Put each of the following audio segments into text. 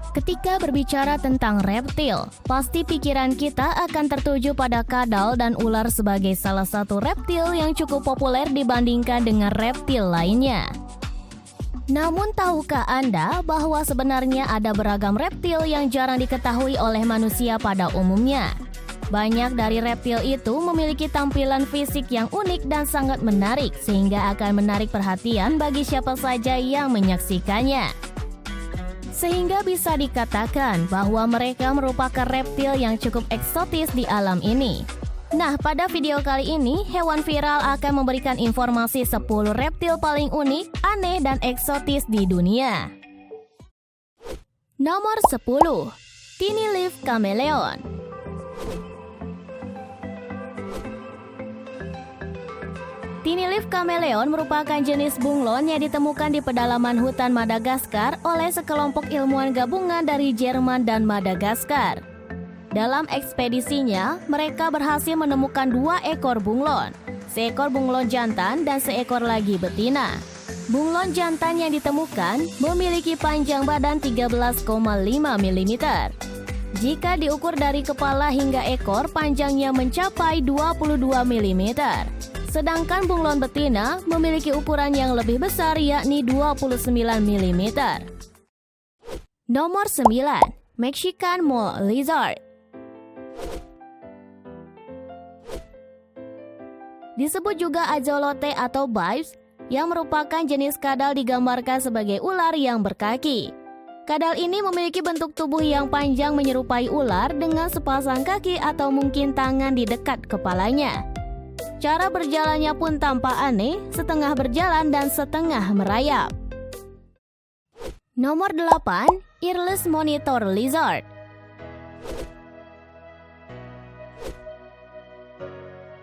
Ketika berbicara tentang reptil, pasti pikiran kita akan tertuju pada kadal dan ular sebagai salah satu reptil yang cukup populer dibandingkan dengan reptil lainnya. Namun tahukah Anda bahwa sebenarnya ada beragam reptil yang jarang diketahui oleh manusia pada umumnya? Banyak dari reptil itu memiliki tampilan fisik yang unik dan sangat menarik sehingga akan menarik perhatian bagi siapa saja yang menyaksikannya. Sehingga bisa dikatakan bahwa mereka merupakan reptil yang cukup eksotis di alam ini. Nah, pada video kali ini, Hewan Viral akan memberikan informasi 10 reptil paling unik, aneh, dan eksotis di dunia. Nomor 10. Tiny Leaf Chameleon. Tiny Leaf Chameleon merupakan jenis bunglon yang ditemukan di pedalaman hutan Madagaskar oleh sekelompok ilmuwan gabungan dari Jerman dan Madagaskar. Dalam ekspedisinya, mereka berhasil menemukan 2 ekor bunglon, seekor bunglon jantan dan seekor lagi betina. Bunglon jantan yang ditemukan memiliki panjang badan 13,5 mm. Jika diukur dari kepala hingga ekor, panjangnya mencapai 22 mm. Sedangkan bunglon betina memiliki ukuran yang lebih besar yakni 29 mm. Nomor 9. Mexican Mole Lizard. Disebut juga Axolote atau Bipes, yang merupakan jenis kadal digambarkan sebagai ular yang berkaki. Kadal ini memiliki bentuk tubuh yang panjang menyerupai ular dengan sepasang kaki atau mungkin tangan di dekat kepalanya. Cara berjalannya pun tampak aneh, setengah berjalan dan setengah merayap. Nomor 8. Earless Monitor Lizard.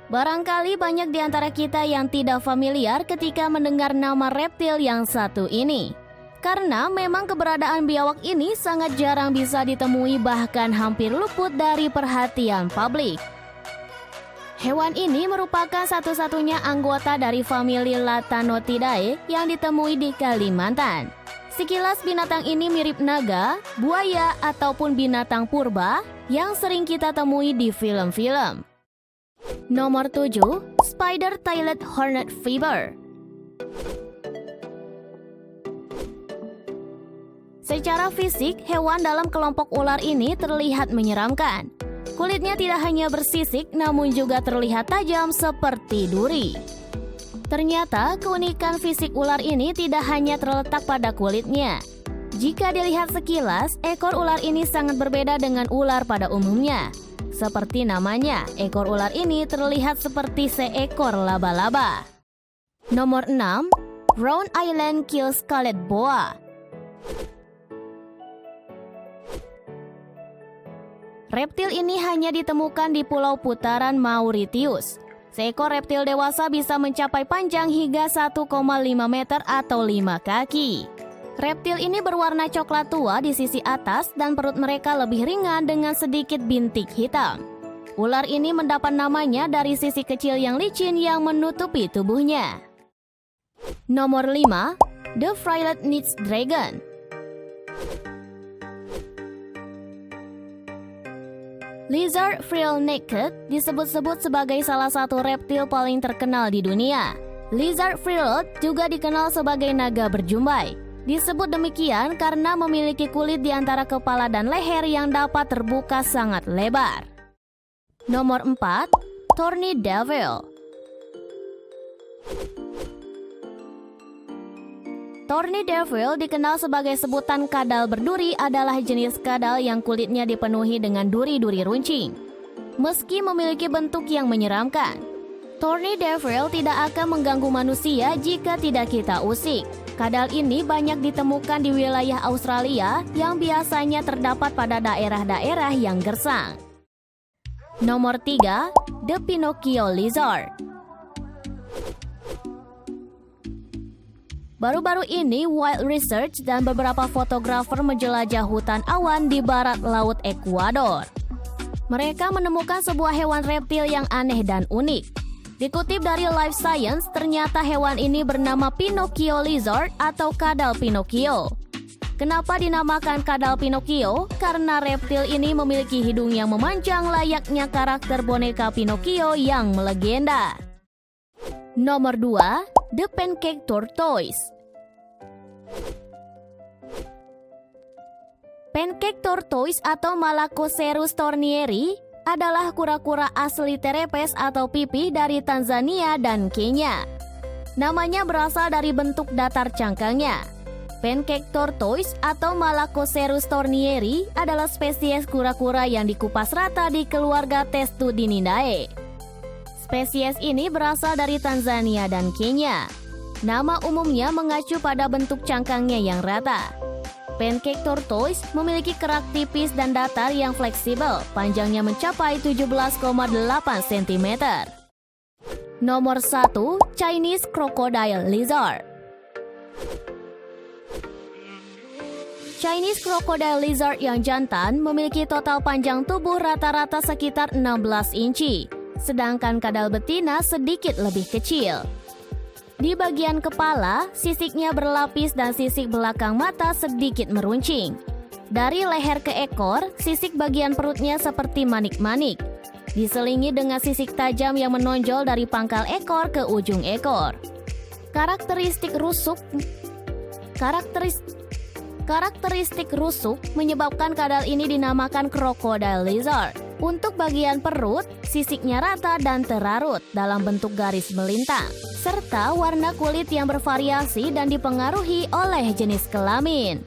Barangkali banyak di antara kita yang tidak familiar ketika mendengar nama reptil yang satu ini. Karena memang keberadaan biawak ini sangat jarang bisa ditemui, bahkan hampir luput dari perhatian publik. Hewan ini merupakan satu-satunya anggota dari famili Latanotidae yang ditemui di Kalimantan. Sekilas binatang ini mirip naga, buaya, ataupun binatang purba yang sering kita temui di film-film. Nomor 7. Spider-Tailed Hornet Viper. Secara fisik, hewan dalam kelompok ular ini terlihat menyeramkan. Kulitnya tidak hanya bersisik, namun juga terlihat tajam seperti duri. Ternyata, keunikan fisik ular ini tidak hanya terletak pada kulitnya. Jika dilihat sekilas, ekor ular ini sangat berbeda dengan ular pada umumnya. Seperti namanya, ekor ular ini terlihat seperti seekor laba-laba. Nomor 6. Round Island Kill Scarlet Boa. Reptil ini hanya ditemukan di Pulau Putaran Mauritius. Seekor reptil dewasa bisa mencapai panjang hingga 1,5 meter atau 5 kaki. Reptil ini berwarna coklat tua di sisi atas dan perut mereka lebih ringan dengan sedikit bintik hitam. Ular ini mendapat namanya dari sisi kecil yang licin yang menutupi tubuhnya. Nomor 5. The Frilled Nitz Dragon. Lizard Frill Naked disebut-sebut sebagai salah satu reptil paling terkenal di dunia. Lizard Frilled juga dikenal sebagai naga berjumbai. Disebut demikian karena memiliki kulit di antara kepala dan leher yang dapat terbuka sangat lebar. Nomor 4. Thorny Devil. Thorny Devil dikenal sebagai sebutan kadal berduri, adalah jenis kadal yang kulitnya dipenuhi dengan duri-duri runcing. Meski memiliki bentuk yang menyeramkan, Thorny Devil tidak akan mengganggu manusia jika tidak kita usik. Kadal ini banyak ditemukan di wilayah Australia yang biasanya terdapat pada daerah-daerah yang gersang. Nomor 3. The Pinocchio Lizard. Baru-baru ini, Wild Research dan beberapa fotografer menjelajah hutan awan di barat laut Ekuador. Mereka menemukan sebuah hewan reptil yang aneh dan unik. Dikutip dari Life Science, ternyata hewan ini bernama Pinocchio lizard atau kadal Pinocchio. Kenapa dinamakan kadal Pinocchio? Karena reptil ini memiliki hidung yang memanjang layaknya karakter boneka Pinocchio yang melegenda. Nomor 2, The Pancake Tortoise. Pancake tortoise atau Malacocerus tornieri adalah kura-kura asli terepes atau pipih dari Tanzania dan Kenya. Namanya berasal dari bentuk datar cangkangnya. Pancake tortoise atau Malacocerus tornieri adalah spesies kura-kura yang dikupas rata di keluarga Testudinidae. Spesies ini berasal dari Tanzania dan Kenya. Nama umumnya mengacu pada bentuk cangkangnya yang rata. Pancake tortoise memiliki kerak tipis dan datar yang fleksibel, panjangnya mencapai 17,8 cm. Nomor 1, Chinese Crocodile Lizard. Chinese Crocodile Lizard yang jantan memiliki total panjang tubuh rata-rata sekitar 16 inci, sedangkan kadal betina sedikit lebih kecil. Di bagian kepala, sisiknya berlapis dan sisik belakang mata sedikit meruncing. Dari leher ke ekor, sisik bagian perutnya seperti manik-manik. Diselingi dengan sisik tajam yang menonjol dari pangkal ekor ke ujung ekor. Karakteristik rusuk menyebabkan kadal ini dinamakan crocodile lizard. Untuk bagian perut, sisiknya rata dan terarut dalam bentuk garis melintang, serta warna kulit yang bervariasi dan dipengaruhi oleh jenis kelamin.